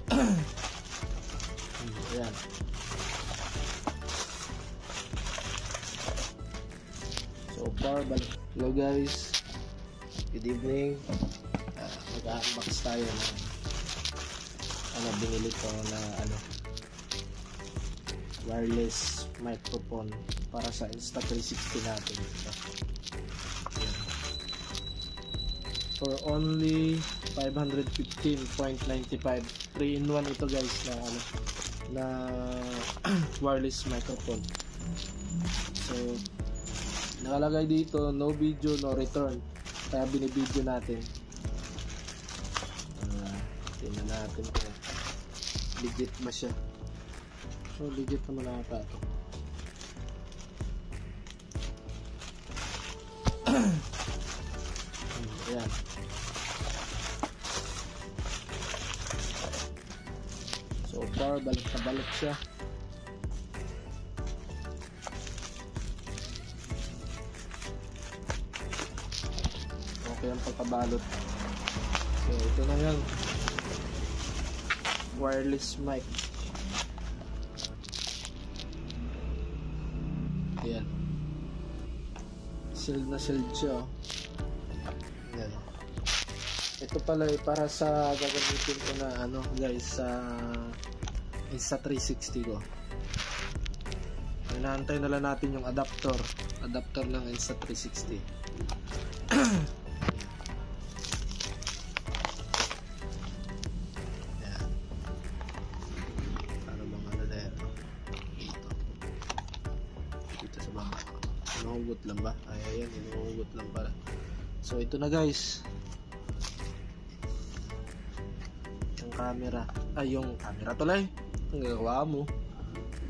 Ayan. So far, hello guys, good evening. Mag-unbox tayo na binili ko na wireless microphone para sa Insta360 natin. Ayan. For only 515.95, 3-in-1 ito guys na wireless microphone. So nakalagay dito no video no return, kaya binibideo natin. Tingnan natin kung legit ba siya. So legit naman ata ito. Ayan. So far balik na balik siya. Okay ang pagkabalot. So ito na yan, wireless mic. Ayan, sealed na sealed siya. Ayan. Ito pala para sa gagamitin ko na guys sa Insta360 ko. Inaantay na lang natin yung adapter ng Insta360. Inuhugot lang ba? Ayan, inuhugot lang pala. So ito na guys, yung camera, yung camera tuloy ang gagawa mo,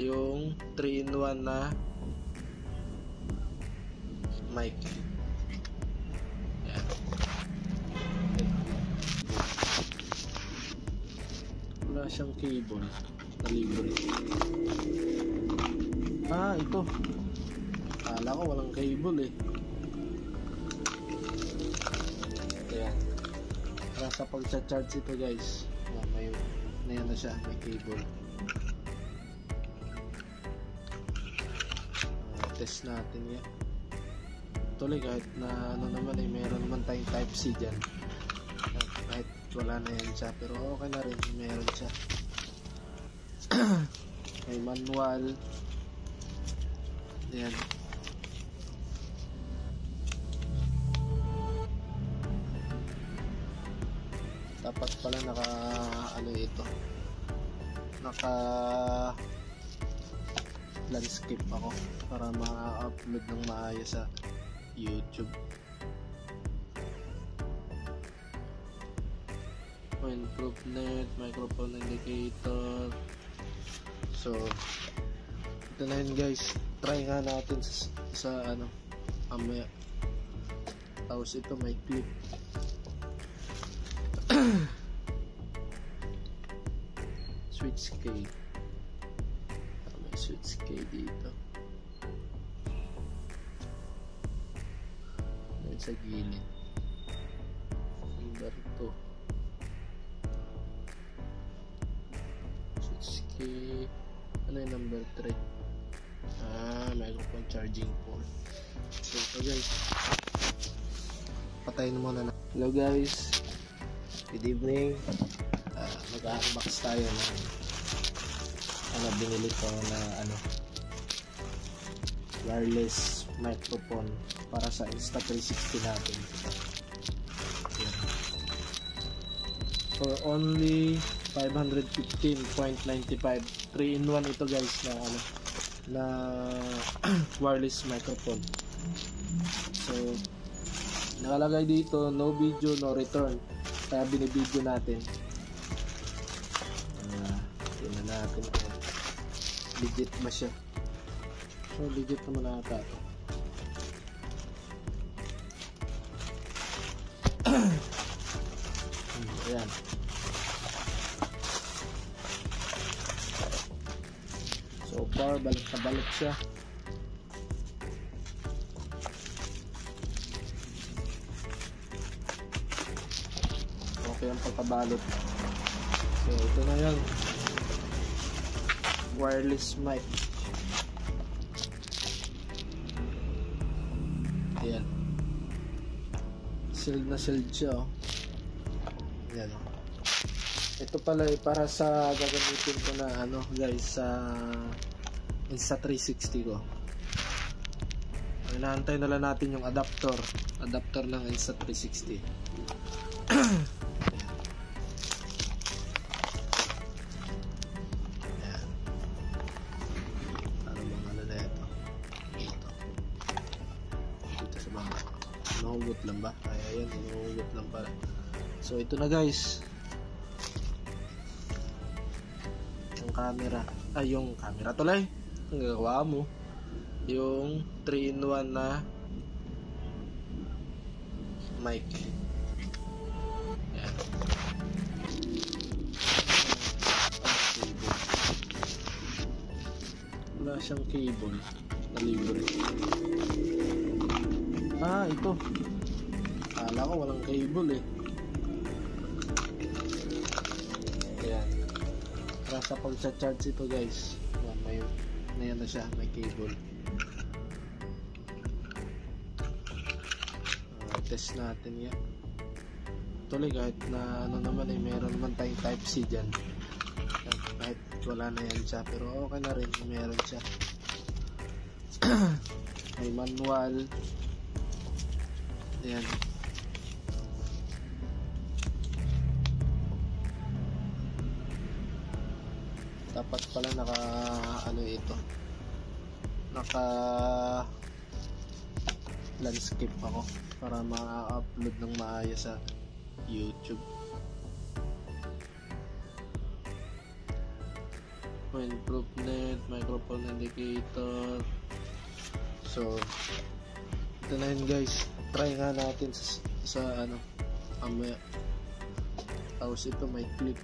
yung 3-in-1 na mic. Ayan. Wala siyang cable na libre. Ito, akala ko walang cable eh. Ayan. Para sa pag-charge ito guys, may na siya, may cable. Test natin yan. Tuloy kahit na naman meron naman tayong type C dyan. Kahit wala na yan siya, pero okay na rin, meron siya. May manual. Ayan. Dapat pala naka landscape ako para ma-upload ng maayos sa YouTube. Point proof net, microphone indicator. So ito na yun guys, try nga natin sa amaya. Tapos ito may clip. Switch key. May switch key dito. Yan sa gilid. Number 2. Switch key. Ano yung number 3? Microphone charging port. So ito guys, patayin muna na. Hello guys, good evening. Mag-unbox tayo ng binili ko na wireless microphone para sa Insta360 natin. Ayan. For only 515.95, 3-in-1 ito guys na wireless microphone. So nakalagay dito no video no return, kaya binibideo natin. Tingnan natin kung legit ba siya. So legit naman ata ito. Ayan. So far balik na balik siya. Okay ang pagkabalot. So So ito na yung wireless mic. Ayan, sealed na sealed siya, oh. Ayan, oh. Ito pala para sa gagamitin ko na ano guys, sa Insta360 ko. Inaantay na lang natin yung adapter ng Insta360. Ayan. Ano bang ano na ito? Dito sa baba. Nahugot lang ba? Ay, ayan, nahugot lang pala. So ito na guys. Yung camera tuloy ang gagawa mo, yung 3-in-1 na mic. Ayan. Wala siyang cable na libre. Ito, kala ko walang cable eh. Ayan, para sa pag-charge ito guys. May na siya, may cable. Test natin yan. Tuloy kahit na ano naman eh, meron naman tayong type C dyan. Kahit wala na yan siya, pero okay na rin, meron siya. May manual. Ayan. Dapat pala naka landscape ako para ma-upload ng maayos sa YouTube. Windproof net, microphone indicator. So ito na yun guys, try nga natin sa amaya. Tapos ito may clip.